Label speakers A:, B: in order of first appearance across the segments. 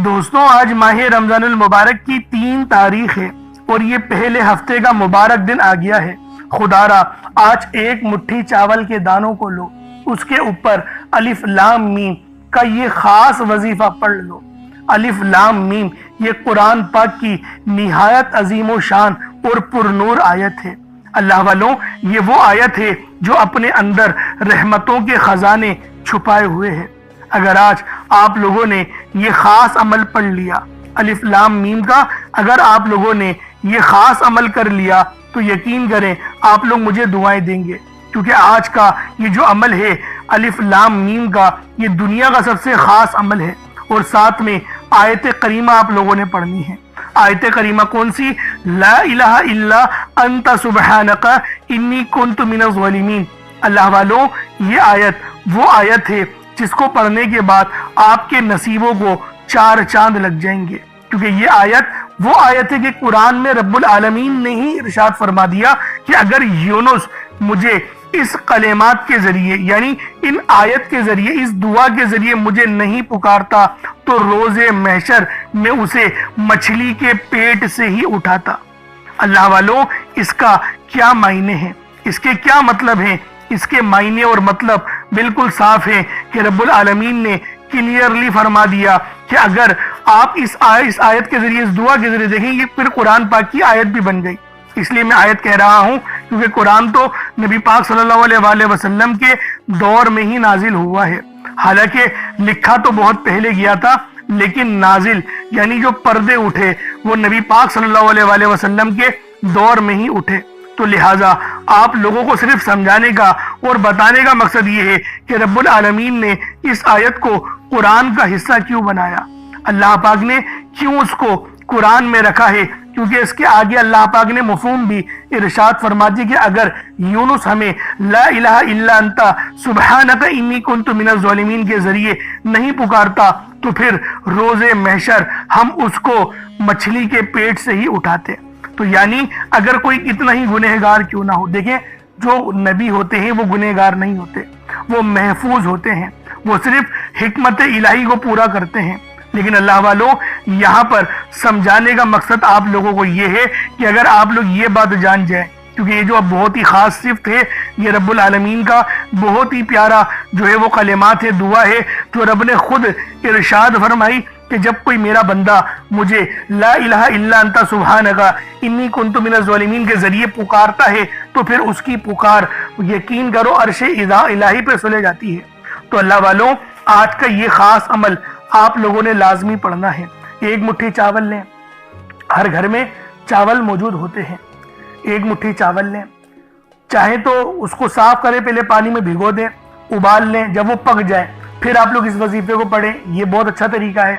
A: دوستوں آج ماہ رمضان المبارک کی 3 تاریخ ہے اور یہ پہلے ہفتے کا مبارک دن آ گیا ہے۔ خدا را آج ایک مٹھی چاول کے دانوں کو لو، اس کے اوپر الف لام میم کا یہ خاص وظیفہ پڑھ لو۔ الف لام میم یہ قرآن پاک کی نہایت عظیم و شان اور پرنور آیت ہے۔ اللہ والوں یہ وہ آیت ہے جو اپنے اندر رحمتوں کے خزانے چھپائے ہوئے ہیں۔ اگر آج آپ لوگوں نے یہ خاص عمل پڑھ لیا الف لام میم کا، اگر آپ لوگوں نے یہ خاص عمل کر لیا تو یقین کریں آپ لوگ مجھے دعائیں دیں گے، کیونکہ آج کا یہ جو عمل ہے الف لام میم کا، یہ دنیا کا سب سے خاص عمل ہے۔ اور ساتھ میں آیت کریمہ آپ لوگوں نے پڑھنی ہے۔ آیت کریمہ کون سی؟ لا الہ الا انت سبحانک انی کنت من الظالمین۔ اللہ والوں یہ آیت وہ آیت ہے جس کو پڑھنے کے بعد آپ کے نصیبوں کو 4 چاند لگ جائیں گے، کیونکہ یہ آیت وہ آیت ہے کہ قرآن میں رب العالمین نے ہی ارشاد فرما دیا کہ اگر یونس مجھے اس کلمات کے ذریعے یعنی ان آیت کے ذریعے، اس دعا کے ذریعے مجھے نہیں پکارتا تو روز محشر میں اسے مچھلی کے پیٹ سے ہی اٹھاتا۔ اللہ والوں اس کا کیا معنی ہے، اس کے کیا مطلب ہیں؟ اس کے معنی اور مطلب بالکل صاف ہے کہ رب العالمین نے کلیئرلی فرما دیا کہ اگر آپ اس آیت کے ذریعے، اس دعا کے ذریعے دیکھیں گے، پھر قرآن پاک کی آیت بھی بن گئی۔ اس لیے میں آیت کہہ رہا ہوں کیونکہ قرآن تو نبی پاک صلی اللہ علیہ وآلہ وسلم کے دور میں ہی نازل ہوا ہے۔ حالانکہ لکھا تو بہت پہلے گیا تھا، لیکن نازل یعنی جو پردے اٹھے وہ نبی پاک صلی اللہ علیہ وآلہ وسلم کے دور میں ہی اٹھے۔ تو لہٰذا آپ لوگوں کو صرف سمجھانے کا اور بتانے کا مقصد یہ ہے کہ رب العالمین نے اس آیت کو قرآن کا حصہ کیوں بنایا، اللہ پاک نے کیوں اس کو قرآن میں رکھا ہے، کیونکہ اس کے آگے اللہ پاک نے مفہوم بھی ارشاد فرما دی کہ اگر یونس ہمیں لا الہ الا انت سبحانک انی کنت من الظالمین کے ذریعے نہیں پکارتا تو پھر روز محشر ہم اس کو مچھلی کے پیٹ سے ہی اٹھاتے۔ تو یعنی اگر کوئی کتنا ہی گنہگار کیوں نہ ہو، دیکھیں جو نبی ہوتے ہیں وہ گنہگار نہیں ہوتے، وہ محفوظ ہوتے ہیں، وہ صرف حکمت الہی کو پورا کرتے ہیں۔ لیکن اللہ والوں یہاں پر سمجھانے کا مقصد آپ لوگوں کو یہ ہے کہ اگر آپ لوگ یہ بات جان جائیں، کیونکہ یہ جو اب بہت ہی خاص صفت ہے، یہ رب العالمین کا بہت ہی پیارا جو ہے وہ کلمات ہے، دعا ہے، جو رب نے خود ارشاد فرمائی کہ جب کوئی میرا بندہ مجھے لا الہ الا انت سبحانک انی کنت من الظالمین کے ذریعے پکارتا ہے تو پھر اس کی پکار یقین کرو عرش الہی پہ سلے جاتی ہے۔ تو اللہ والوں آج کا یہ خاص عمل آپ لوگوں نے لازمی پڑھنا ہے۔ ایک مٹھی چاول لیں، ہر گھر میں چاول موجود ہوتے ہیں، ایک مٹھی چاول لیں، چاہے تو اس کو صاف کریں، پہلے پانی میں بھگو دیں، ابال لیں، جب وہ پک جائے پھر آپ لوگ اس وظیفے کو پڑھیں، یہ بہت اچھا طریقہ ہے۔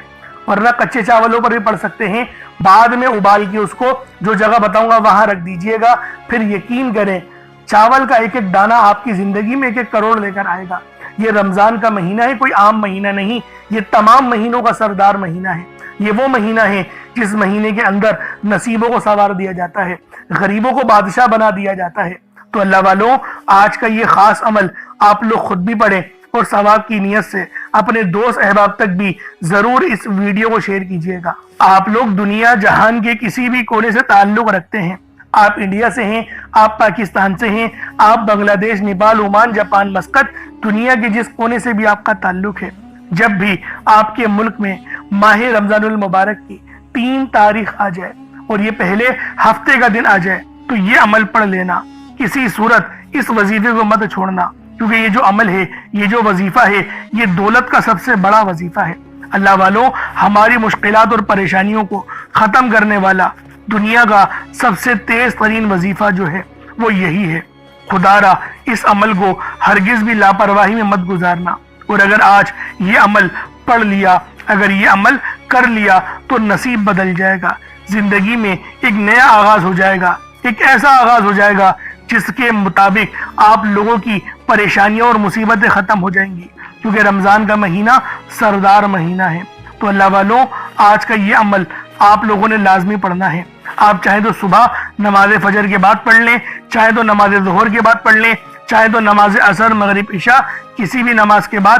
A: ورنہ کچے چاولوں پر بھی پڑھ سکتے ہیں، بعد میں ابال کے اس کو جو جگہ بتاؤں گا وہاں رکھ دیجئے گا، پھر یقین کریں چاول کا ایک ایک دانہ آپ کی زندگی میں 1-1 کروڑ لے کر آئے گا۔ یہ رمضان کا مہینہ ہے، کوئی عام مہینہ نہیں، یہ تمام مہینوں کا سردار مہینہ ہے۔ یہ وہ مہینہ ہے جس مہینے کے اندر نصیبوں کو سنوار دیا جاتا ہے، غریبوں کو بادشاہ بنا دیا جاتا ہے۔ تو اللہ والوں آج کا یہ خاص عمل آپ لوگ خود بھی پڑھیں اور ثواب کی نیت سے اپنے دوست احباب تک بھی ضرور اس ویڈیو کو شیئر کیجیے گا۔ آپ لوگ دنیا جہان کے کسی بھی کونے سے تعلق رکھتے ہیں، آپ انڈیا سے ہیں، آپ پاکستان سے ہیں، آپ بنگلہ دیش، نیپال، عمان، جاپان، مسقط، دنیا کے جس کونے سے بھی آپ کا تعلق ہے، جب بھی آپ کے ملک میں ماہ رمضان المبارک کی 3 تاریخ آ جائے اور یہ پہلے ہفتے کا دن آ جائے تو یہ عمل پڑھ لینا، کسی صورت اس وظیفے کو مت چھوڑنا، کیونکہ یہ جو عمل ہے، یہ جو وظیفہ ہے، یہ دولت کا سب سے بڑا وظیفہ ہے۔ اللہ والوں ہماری مشکلات اور پریشانیوں کو ختم کرنے والا دنیا کا سب سے تیز ترین وظیفہ جو ہے وہ یہی ہے۔ خدا را اس عمل کو ہرگز بھی لاپرواہی میں مت گزارنا، اور اگر آج یہ عمل پڑھ لیا، اگر یہ عمل کر لیا تو نصیب بدل جائے گا، زندگی میں ایک نیا آغاز ہو جائے گا، ایک ایسا آغاز ہو جائے گا جس کے مطابق آپ لوگوں کی پریشانیاں اور مصیبتیں ختم ہو جائیں گی، کیونکہ رمضان کا مہینہ سردار مہینہ ہے۔ تو اللہ والوں آج کا یہ عمل آپ لوگوں نے لازمی پڑھنا ہے۔ آپ چاہے تو صبح نماز فجر کے بعد پڑھ لیں، چاہے تو نماز ظہر کے بعد پڑھ لیں، چاہے تو نماز عصر، مغرب، عشاء، کسی بھی نماز کے بعد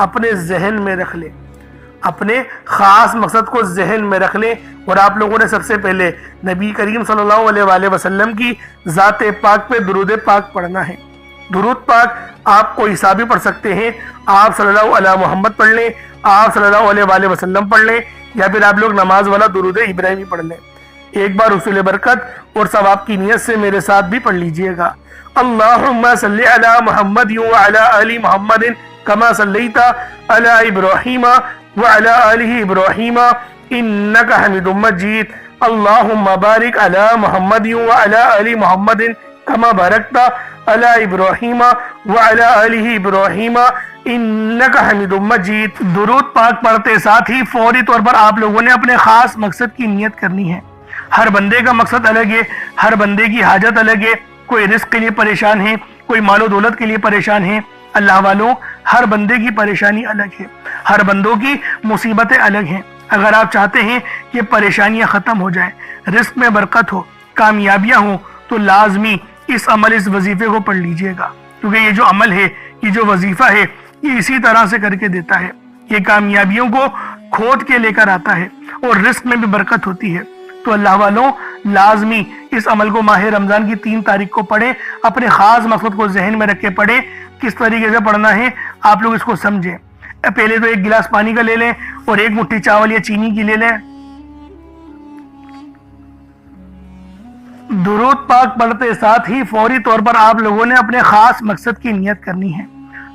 A: اپنے ذہن میں رکھ لیں، اپنے خاص مقصد کو ذہن میں رکھ لیں۔ اور آپ لوگوں نے سب سے پہلے نبی کریم صلی اللہ علیہ وآلہ وسلم کی ذات پاک پہ درود پاک پڑھنا ہے۔ درود پاک آپ کوئی سا بھی پڑھ سکتے ہیں، آپ صلی اللہ علیہ محمد پڑھ لیں، آپ صلی اللہ علیہ وآلہ وسلم پڑھ لیں، یا پھر آپ لوگ نماز والا درود ابراہیمی پڑھ لیں۔ ایک بار حصول برکت اور ثواب کی نیت سے میرے ساتھ بھی پڑھ لیجئے گا۔ اللہم صلی علی محمد وعلی آل محمد کما صلیت علی ابراہیم وعلی آل ابراہیم انک حمید مجید۔ اللہم بارک علی محمد وعلی آل محمد کما بارکت علی ابراہیم وعلی آل ابراہیم انک حمید مجید۔ درود پاک پڑھتے ساتھ ہی فوری طور پر آپ لوگوں نے اپنے خاص مقصد کی نیت کرنی ہے۔ ہر بندے کا مقصد الگ ہے، ہر بندے کی حاجت الگ ہے۔ کوئی رزق کے لیے پریشان ہے، کوئی مال و دولت کے لیے پریشان ہے۔ اللہ والوں، ہر بندے کی پریشانی الگ ہے، ہر بندوں کی مصیبتیں الگ ہیں۔ اگر آپ چاہتے ہیں کہ پریشانیاں ختم ہو جائیں، رزق میں برکت ہو، کامیابیاں ہوں، تو لازمی اس عمل، اس وظیفے کو پڑھ لیجئے گا، کیونکہ یہ جو عمل ہے، یہ جو وظیفہ ہے، یہ اسی طرح سے کر کے دیتا ہے۔ یہ کامیابیوں کو کھود کے لے کر آتا ہے اور رزق میں بھی برکت ہوتی ہے۔ تو اللہ والوں، لازمی اس عمل کو ماہ رمضان کی 3 تاریخ کو پڑھیں، اپنے خاص مقصد کو ذہن میں رکھ کے پڑھیں۔ کس طریقے سے پڑھنا ہے آپ لوگ اس کو سمجھیں۔ پہلے تو 1 گلاس پانی کا لے لیں اور 1 مٹھی چاول یا چینی کی لے لیں۔ درود پاک پڑھتے ساتھ ہی فوری طور پر آپ لوگوں نے اپنے خاص مقصد کی نیت کرنی ہے۔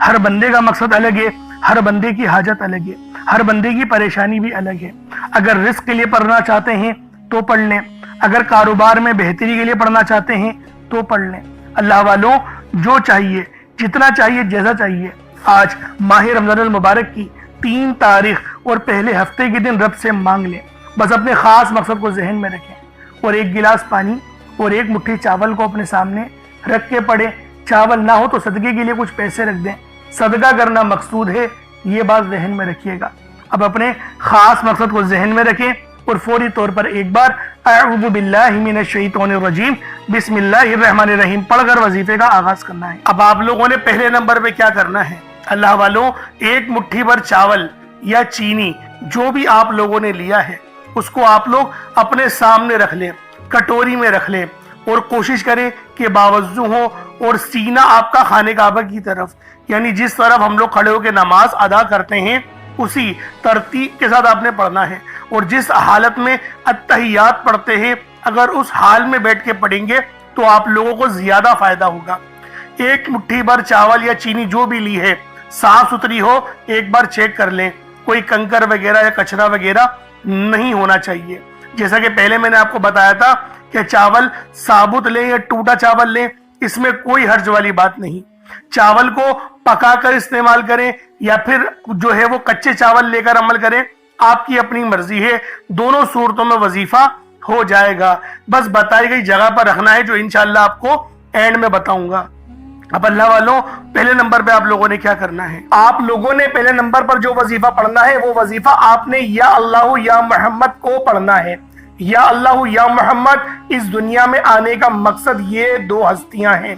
A: ہر بندے کا مقصد الگ ہے، ہر بندے کی حاجت الگ ہے، ہر بندے کی پریشانی بھی الگ ہے۔ اگر رزق کے لیے پڑھنا چاہتے ہیں تو پڑھ لیں، اگر کاروبار میں بہتری کے لیے پڑھنا چاہتے ہیں تو پڑھ لیں۔ اللہ والوں، جو چاہیے، جتنا چاہیے، جیسا چاہیے، آج ماہ رمضان المبارک کی 3 تاریخ اور پہلے ہفتے کے دن رب سے مانگ لیں۔ بس اپنے خاص مقصد کو ذہن میں رکھیں اور 1 گلاس پانی اور 1 مٹھی چاول کو اپنے سامنے رکھ کے پڑھیں۔ چاول نہ ہو تو صدقے کے لیے کچھ پیسے رکھ دیں، صدقہ کرنا مقصود ہے، یہ بات ذہن میں رکھیے گا۔ اب اپنے خاص مقصد کو ذہن میں رکھیں اور فوری طور پر ایک بار اعوذ باللہ من الشیطان الرجیم بسم اللہ الرحمن الرحیم پڑھ کر وظیفے کا آغاز کرنا ہے۔ اب آپ لوگوں نے پہلے نمبر پہ کیا کرنا ہے؟ اللہ والوں، 1 مٹھی بھر چاول یا چینی جو بھی آپ لوگوں نے لیا ہے، اس کو آپ لوگ اپنے سامنے رکھ لیں، کٹوری میں رکھ لیں، اور کوشش کریں کہ باوضو ہو اور سینہ آپ کا خانہ کعبہ کی طرف، یعنی جس طرف ہم لوگ کھڑے ہو کے نماز ادا کرتے ہیں اسی ترتیب کے ساتھ آپ نے پڑھنا ہے۔ اور جس حالت میں اتحیات پڑھتے ہیں، اگر اس حال میں بیٹھ کے پڑھیں گے تو آپ لوگوں کو زیادہ فائدہ ہوگا۔ 1 مٹھی بھر چاول یا چینی جو بھی لی ہے، صاف ستھری ہو، ایک بار چیک کر لیں، کوئی کنکر وغیرہ یا کچرا وغیرہ نہیں ہونا چاہیے۔ جیسا کہ پہلے میں نے آپ کو بتایا تھا کہ چاول ثابت لیں یا ٹوٹا چاول لیں، اس میں کوئی حرج والی بات نہیں۔ چاول کو پکا کر استعمال کریں یا پھر جو ہے وہ کچے چاول لے کر عمل کریں، آپ کی اپنی مرضی ہے، دونوں صورتوں میں وظیفہ ہو جائے گا۔ بس بتائی گئی جگہ پر رکھنا ہے، جو انشاءاللہ آپ کو اینڈ میں بتاؤں گا۔ اب اللہ والوں، پہلے نمبر پہ آپ لوگوں نے کیا کرنا ہے؟ آپ لوگوں نے پہلے نمبر پر جو وظیفہ پڑھنا ہے، وہ وظیفہ آپ نے یا اللہ یا محمد کو پڑھنا ہے۔ یا اللہ یا محمد، اس دنیا میں آنے کا مقصد یہ 2 ہستیاں ہیں۔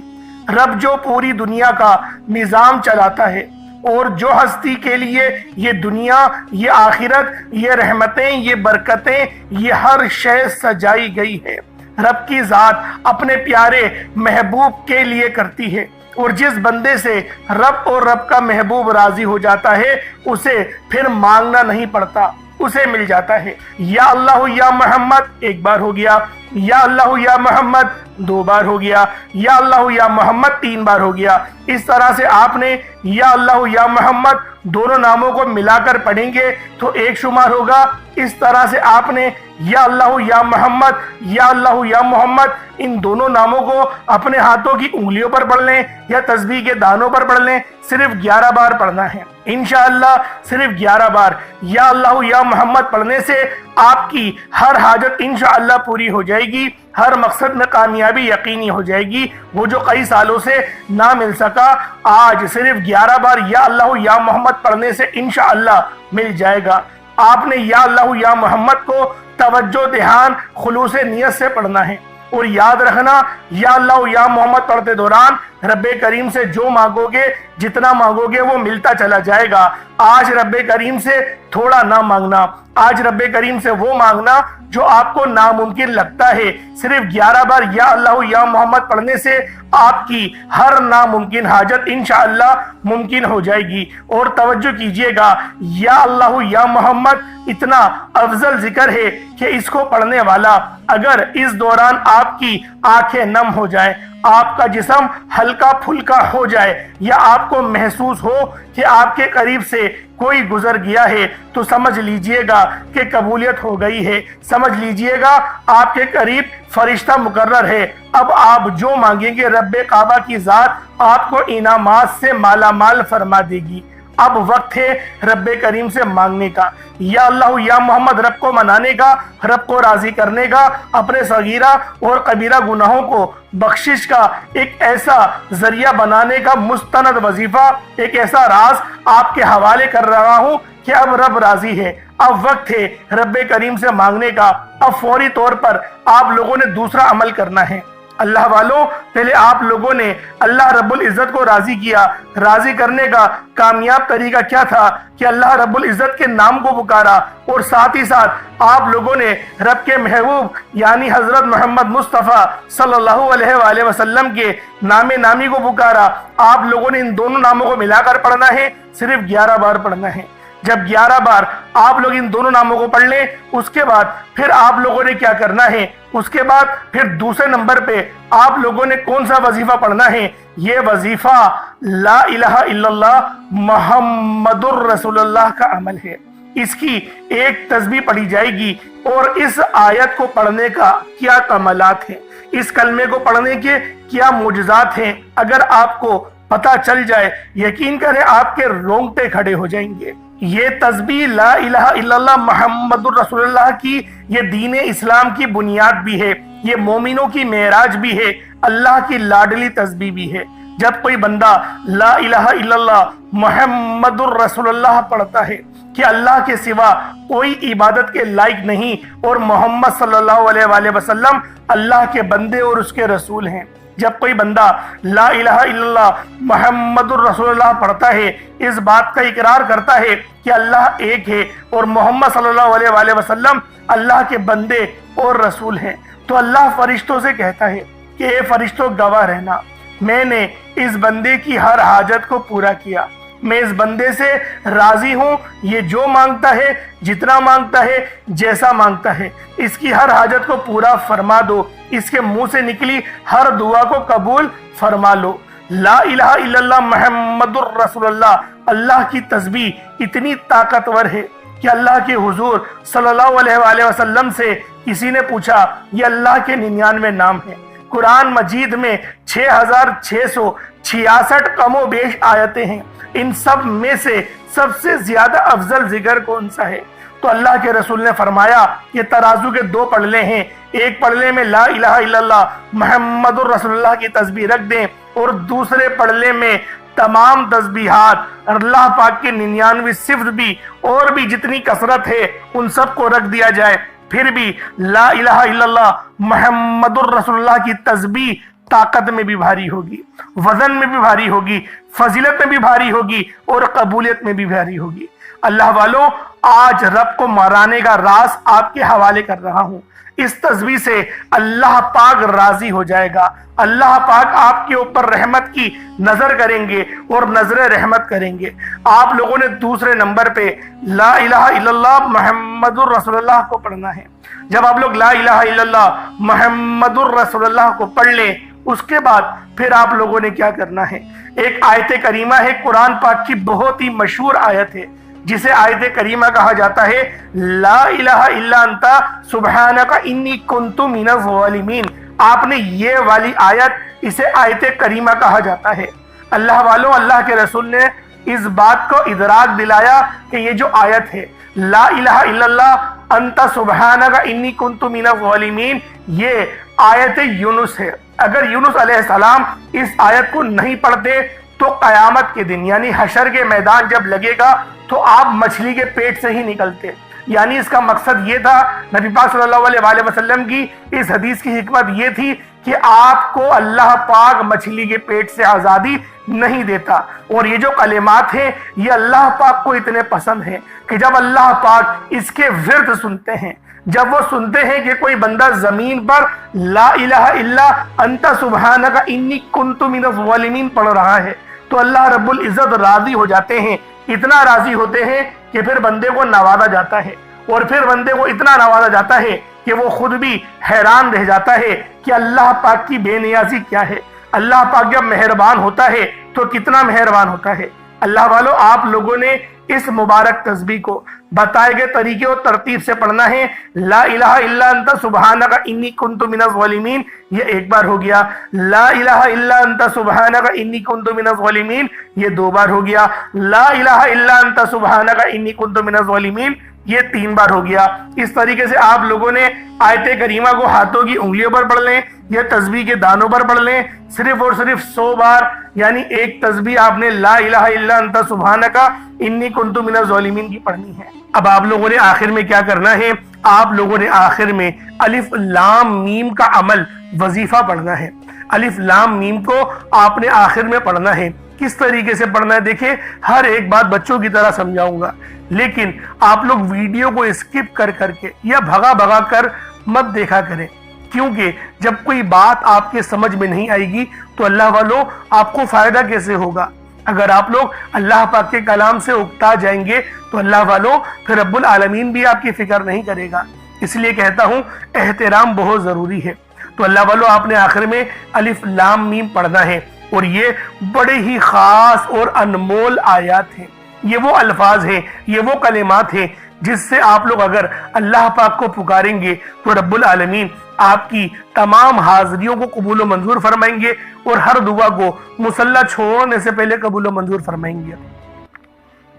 A: رب جو پوری دنیا کا نظام چلاتا ہے، اور جو ہستی کے لیے یہ دنیا، یہ آخرت، یہ رحمتیں، یہ برکتیں، یہ ہر شے سجائی گئی ہے، رب کی ذات اپنے پیارے محبوب کے لیے کرتی ہے۔ اور جس بندے سے رب اور رب کا محبوب راضی ہو جاتا ہے، اسے پھر مانگنا نہیں پڑتا، اسے مل جاتا ہے۔ یا اللہ یا محمد 1 بار ہو گیا، یا اللہ یا محمد 2 بار ہو گیا، یا اللہ یا محمد 3 بار ہو گیا۔ اس طرح سے آپ نے یا اللہ یا محمد دونوں ناموں کو ملا کر پڑھیں گے تو 1 شمار ہوگا۔ اس طرح سے آپ نے یا اللہ یا محمد، یا اللہ یا محمد ان دونوں ناموں کو اپنے ہاتھوں کی انگلیوں پر پڑھ لیں یا تسبیح کے دانوں پر پڑھ لیں، صرف 11 بار پڑھنا ہے انشاءاللہ، صرف 11 بار یا اللہ یا محمد پڑھنے سے آپ کی ہر حاجت انشاءاللہ پوری ہو جائے گی، ہر مقصد میں کامیابی یقینی ہو جائے گی۔ وہ جو کئی سالوں سے نہ مل سکا، آج صرف 11 بار یا اللہ یا محمد پڑھنے سے انشاءاللہ مل جائے گا۔ آپ نے یا اللہ یا محمد کو توجہ، دھیان، خلوص نیت سے پڑھنا ہے، اور یاد رکھنا یا اللہ یا محمد پڑھتے دوران رب کریم سے جو مانگو گے، جتنا مانگو گے وہ ملتا چلا جائے گا۔ آج رب کریم سے تھوڑا نہ مانگنا، آج رب کریم سے وہ مانگنا جو آپ کو ناممکن لگتا ہے۔ صرف 11 بار یا اللہ یا محمد پڑھنے سے آپ کی ہر ناممکن حاجت انشاءاللہ ممکن ہو جائے گی۔ اور توجہ کیجئے گا، یا اللہ یا محمد اتنا افضل ذکر ہے کہ اس کو پڑھنے والا اگر اس دوران آپ کی آنکھیں نم ہو جائیں، آپ کا جسم ہلکا پھلکا ہو جائے، یا آپ کو محسوس ہو کہ آپ کے قریب سے کوئی گزر گیا ہے، تو سمجھ لیجئے گا کہ قبولیت ہو گئی ہے، سمجھ لیجئے گا آپ کے قریب فرشتہ مقرر ہے۔ اب آپ جو مانگیں گے رب کعبہ کی ذات آپ کو انعامات سے مالا مال فرما دے گی۔ اب وقت ہے رب کریم سے مانگنے کا، یا اللہ یا محمد رب کو منانے کا، رب کو راضی کرنے کا، اپنے صغیرہ اور کبیرہ گناہوں کو بخشش کا ایک ایسا ذریعہ بنانے کا مستند وظیفہ، ایک ایسا راز آپ کے حوالے کر رہا ہوں کہ اب رب راضی ہے۔ اب وقت ہے رب کریم سے مانگنے کا۔ اب فوری طور پر آپ لوگوں نے دوسرا عمل کرنا ہے۔ اللہ والوں، پہلے آپ لوگوں نے اللہ رب العزت کو راضی کیا۔ راضی کرنے کا کامیاب طریقہ کیا تھا کہ اللہ رب العزت کے نام کو پکارا، اور ساتھ ہی ساتھ آپ لوگوں نے رب کے محبوب یعنی حضرت محمد مصطفیٰ صلی اللہ علیہ وآلہ وسلم کے نام نامی کو پکارا۔ آپ لوگوں نے ان دونوں ناموں کو ملا کر پڑھنا ہے، صرف 11 بار پڑھنا ہے۔ جب 11 بار آپ لوگ ان دونوں ناموں کو پڑھ لیں، اس کے بعد پھر آپ لوگوں نے کیا کرنا ہے، اس کے بعد پھر دوسرے نمبر پہ آپ لوگوں نے کون سا وظیفہ پڑھنا ہے؟ یہ وظیفہ لا الہ الا اللہ محمد الرسول اللہ کا عمل ہے۔ اس کی ایک تسبیح پڑھی جائے گی، اور اس آیت کو پڑھنے کا کیا کمالات ہیں، اس کلمے کو پڑھنے کے کیا معجزات ہیں، اگر آپ کو پتہ چل جائے، یقین کریں آپ کے رونگٹے کھڑے ہو جائیں گے۔ یہ تسبیح لا الہ الا اللہ محمد الرسول اللہ کی یہ دین اسلام کی بنیاد بھی ہے، یہ مومنوں کی معراج بھی ہے، اللہ کی لاڈلی تسبیح بھی ہے۔ جب کوئی بندہ لا الہ الا اللہ محمد الرسول اللہ پڑھتا ہے کہ اللہ کے سوا کوئی عبادت کے لائق نہیں، اور محمد صلی اللہ علیہ وآلہ وسلم اللہ کے بندے اور اس کے رسول ہیں، جب کوئی بندہ لا الہ الا اللہ محمد الرسول اللہ پڑھتا ہے، اس بات کا اقرار کرتا ہے کہ اللہ ایک ہے اور محمد صلی اللہ علیہ وآلہ وسلم اللہ کے بندے اور رسول ہیں، تو اللہ فرشتوں سے کہتا ہے کہ اے فرشتوں گواہ رہنا، میں نے اس بندے کی ہر حاجت کو پورا کیا، میں اس بندے سے راضی ہوں، یہ جو مانگتا ہے، جتنا مانگتا ہے، جیسا مانگتا ہے، اس کی ہر حاجت کو پورا فرما دو، اس کے منہ سے نکلی ہر دعا کو قبول فرما لو۔ لا الہ الا اللہ محمد الرسول اللہ، اللہ کی تسبیح اتنی طاقتور ہے کہ اللہ کے حضور صلی اللہ علیہ وآلہ وسلم سے کسی نے پوچھا، یہ اللہ کے 99 نام ہیں، قرآن مجید میں 6666 کم و بیش آیتیں ہیں، ان سب میں سے سب سے زیادہ افضل ذکر کون سا ہے؟ تو اللہ کے رسول نے فرمایا یہ ترازو کے 2 پڑلے ہیں، ایک پڑلے میں لا الہ الا اللہ محمد الرسول اللہ کی تسبیح رکھ دیں، اور دوسرے پڑلے میں تمام تسبیحات اللہ پاک کے 99 صفت بھی اور بھی جتنی کثرت ہے ان سب کو رکھ دیا جائے، پھر بھی لا الہ الا اللہ محمد الرسول اللہ کی تسبیح طاقت میں بھی بھاری ہوگی، وزن میں بھی بھاری ہوگی، فضیلت میں بھی بھاری ہوگی، اور قبولیت میں بھی بھاری ہوگی۔ اللہ والوں، آج رب کو مرانے کا راز آپ کے حوالے کر رہا ہوں۔ اس تسبیح سے اللہ پاک راضی ہو جائے گا، اللہ پاک آپ کے اوپر رحمت کی نظر کریں گے اور نظر رحمت کریں گے۔ آپ لوگوں نے دوسرے نمبر پہ لا الہ الا اللہ محمد الرسول اللہ کو پڑھنا ہے۔ جب آپ لوگ لا الہ الا اللہ محمد الرسول اللہ کو پڑھ لیں، اس کے بعد پھر آپ لوگوں نے کیا کرنا ہے؟ ایک آیت کریمہ ہے، قرآن پاک کی بہت ہی مشہور آیت ہے، جسے آیت کریمہ کہا جاتا ہے، لا الہ الا انت سبحانک انی کنت من الظالمین۔ آپ نے یہ والی آیت، اسے آیت کریمہ کہا جاتا ہے۔ اللہ والوں، اللہ کے رسول نے اس بات کو ادراک دلایا کہ یہ جو آیت ہے لا الہ الا اللہ انت سبحانک انی کنت من الظالمین، یہ آیت یونس ہے۔ اگر یونس علیہ السلام اس آیت کو نہیں پڑھتے تو قیامت کے دن یعنی حشر کے میدان جب لگے گا تو آپ مچھلی کے پیٹ سے ہی نکلتے۔ یعنی اس کا مقصد یہ تھا، نبی پاک صلی اللہ علیہ وآلہ وسلم کی اس حدیث کی حکمت یہ تھی کہ آپ کو اللہ پاک مچھلی کے پیٹ سے آزادی نہیں دیتا۔ اور یہ جو کلمات ہیں یہ اللہ پاک کو اتنے پسند ہیں کہ جب اللہ پاک اس کے ورد سنتے ہیں، جب وہ سنتے ہیں کہ کوئی بندہ زمین پر لا الہ الا انت سبحانک انی کنت من الظالمین پڑھ رہا ہے، تو اللہ رب العزت راضی ہو جاتے ہیں، اتنا راضی ہوتے ہیں کہ پھر بندے کو نوازا جاتا ہے، اور پھر بندے کو اتنا نوازا جاتا ہے کہ وہ خود بھی حیران رہ جاتا ہے کہ اللہ پاک کی بے نیازی کیا ہے۔ اللہ پاک جب مہربان ہوتا ہے تو کتنا مہربان ہوتا ہے۔ اللہ والو، آپ لوگوں نے اس مبارک تسبیح کو بتائے گئے طریقے اور ترتیب سے پڑھنا ہے۔ لا الہ الا انت سبحانک انی کنت من الظالمین یہ ایک بار ہو گیا، لا الہ الا انت سبحانک انی کنت من الظالمین یہ 2 بار ہو گیا، لا الہ الا انت سبحانک انی کنت من الظالمین یہ 3 بار ہو گیا۔ اس طریقے سے آپ لوگوں نے آیت کریمہ کو ہاتھوں کی انگلیوں پر پڑھ لیں یا تسبیح کے دانوں پر پڑھ لیں، صرف اور صرف 100 بار، یعنی ایک تسبیح آپ نے لا الہ الا انت سبحانک انی کنت من الظالمین کی پڑھنی ہے۔ اب آپ لوگوں نے آخر میں کیا کرنا ہے؟ آپ لوگوں نے آخر میں الف لام میم کا عمل وظیفہ پڑھنا ہے۔ الف لام میم کو آپ نے آخر میں پڑھنا ہے۔ کس طریقے سے پڑھنا ہے؟ دیکھیں، ہر ایک بات بچوں کی طرح سمجھاؤں گا، لیکن آپ لوگ ویڈیو کو اسکپ کر کے یا بھگا کر مت دیکھا کریں، کیونکہ جب کوئی بات آپ کے سمجھ میں نہیں آئے گی تو اللہ والوں آپ کو فائدہ کیسے ہوگا؟ اگر آپ لوگ اللہ پاک کے کلام سے اکتا جائیں گے تو اللہ والوں پھر رب العالمین بھی آپ کی فکر نہیں کرے گا۔ اس لیے کہتا ہوں احترام بہت ضروری ہے۔ تو اللہ والوں آپ نے آخر میں الف لام میم پڑھنا ہے، اور یہ بڑے ہی خاص اور انمول آیات ہیں، یہ وہ الفاظ ہیں، یہ وہ کلمات ہیں جس سے آپ لوگ اگر اللہ پاک کو پکاریں گے تو رب العالمین آپ کی تمام حاضریوں کو قبول و منظور فرمائیں گے، اور ہر دعا کو مصلی چھوڑنے سے پہلے قبول و منظور فرمائیں گے۔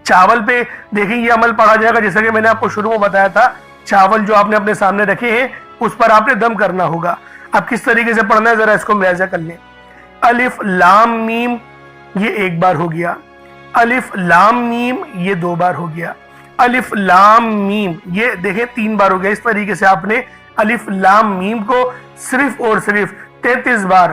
A: چاول پہ دیکھیں یہ عمل پڑھا جائے گا، جیسا کہ میں نے آپ کو شروع میں بتایا تھا، چاول جو آپ نے اپنے سامنے رکھے ہیں اس پر آپ نے دم کرنا ہوگا۔ اب کس طریقے سے پڑھنا ہے ذرا اس کو ملاحظہ کر لیں۔ الف لام میم یہ 1 بار ہو گیا، الف لام میم یہ 2 بار ہو گیا، الف لام میم یہ دیکھیں 3 بار ہو گیا۔ اس طریقے سے آپ نے الف لام میم کو صرف اور صرف 33 بار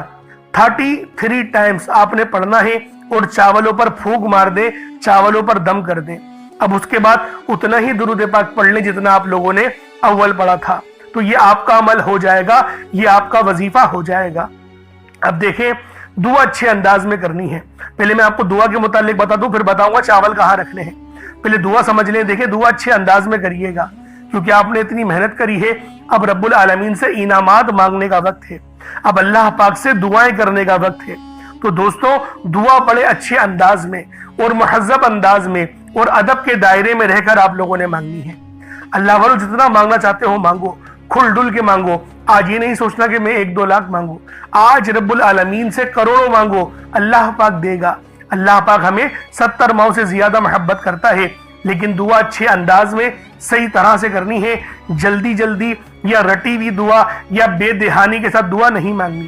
A: 33 ٹائمز آپ نے پڑھنا ہے، اور چاولوں پر پھونک مار دیں، چاولوں پر دم کر دیں۔ اب اس کے بعد اتنا ہی درود پاک پڑھ لیں جتنا آپ لوگوں نے اول پڑھا تھا، تو یہ آپ کا عمل ہو جائے گا، یہ آپ کا وظیفہ ہو جائے گا۔ اب دیکھیں دعا اچھے انداز میں کرنی ہے۔ پہلے میں آپ کو دعا کے متعلق بتا دوں، پھر بتاؤں گا چاول کہاں رکھنے ہیں۔ پہلے دعا سمجھ لیں۔ دیکھیں دعا اچھے انداز میں کریے گا، کیونکہ آپ نے اتنی محنت کری ہے، اب رب العالمین سے انعامات مانگنے کا وقت ہے، اب اللہ پاک سے دعائیں کرنے کا وقت ہے۔ تو دوستو دعا بڑے اچھے انداز میں اور مہذب انداز میں اور ادب کے دائرے میں رہ کر آپ لوگوں نے مانگنی ہے۔ اللہ والو جتنا مانگنا چاہتے ہو مانگو، کھل ڈل کے مانگو۔ آج یہ نہیں سوچنا کہ میں 1-2 لاکھ مانگوں، آج رب العالمین سے کروڑوں مانگو، اللہ پاک دے گا۔ اللہ پاک ہمیں 70 ماؤں سے زیادہ محبت کرتا ہے، لیکن دعا اچھے انداز میں صحیح طرح سے کرنی ہے۔ جلدی یا رٹی ہوئی دعا یا بے دہانی کے ساتھ دعا نہیں مانگنی۔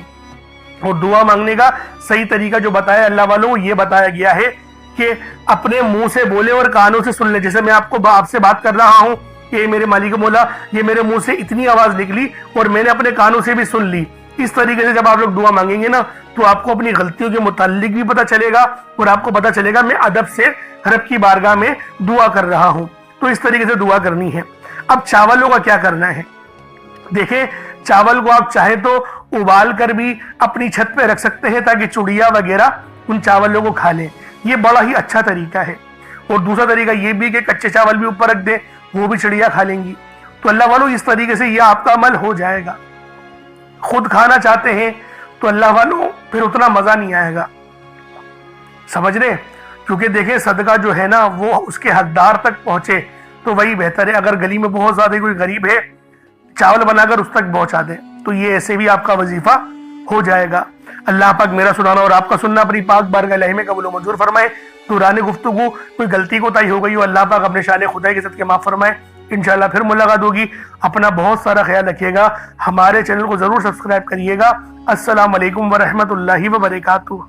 A: اور دعا مانگنے کا صحیح طریقہ جو بتایا اللہ والوں یہ بتایا گیا ہے کہ اپنے منہ سے بولے اور کانوں سے سن لے۔ جیسے میں آپ سے بات کر رہا ہوں کہ میرے مالک مولا یہ میرے منہ سے اتنی آواز نکلی اور میں نے اپنے کانوں سے بھی سن لی۔ اس طریقے سے جب آپ لوگ دعا مانگیں گے نا تو آپ کو اپنی غلطیوں کے متعلق بھی پتہ چلے گا، اور آپ کو پتہ چلے گا میں ادب سے رب کی بارگاہ میں دعا کر رہا ہوں۔ تو اس طریقے سے دعا کرنی ہے۔ اب چاولوں کا کیا کرنا ہے؟ دیکھیں چاول کو آپ چاہے تو ابال کر بھی اپنی چھت پہ رکھ سکتے ہیں تاکہ چڑیا وغیرہ ان چاولوں کو کھا لیں، یہ بڑا ہی اچھا طریقہ ہے۔ اور دوسرا طریقہ یہ بھی کہ کچے چاول بھی اوپر رکھ دیں، وہ بھی چڑیا کھا لیں گی۔ تو اللہ والوں اس طریقے سے یہ آپ کا عمل ہو جائے گا۔ خود کھانا چاہتے ہیں تو اللہ والوں پھر اتنا مزہ نہیں آئے گا، سمجھ رہے؟ کیونکہ دیکھیں صدقہ جو ہے نا وہ اس کے حقدار تک پہنچے تو وہی بہتر ہے۔ اگر گلی میں بہت زیادہ کوئی غریب ہے چاول بنا کر اس تک پہنچا دیں تو یہ ایسے بھی آپ کا وظیفہ ہو جائے گا۔ اللہ پاک میرا سنانا اور آپ کا سننا اپنی پاک بارگاہ الہی میں قبول و منظور فرمائے۔ دوران گفتگو کوئی غلطی کوتاہی ہو گئی ہو اللہ پاک اپنے شان خدائی کے صدقے معاف فرمائے۔ انشاءاللہ پھر ملاقات ہوگی۔ اپنا بہت سارا خیال رکھیے گا، ہمارے چینل کو ضرور سبسکرائب کریے گا۔ السلام علیکم ورحمۃ اللہ وبرکاتہ۔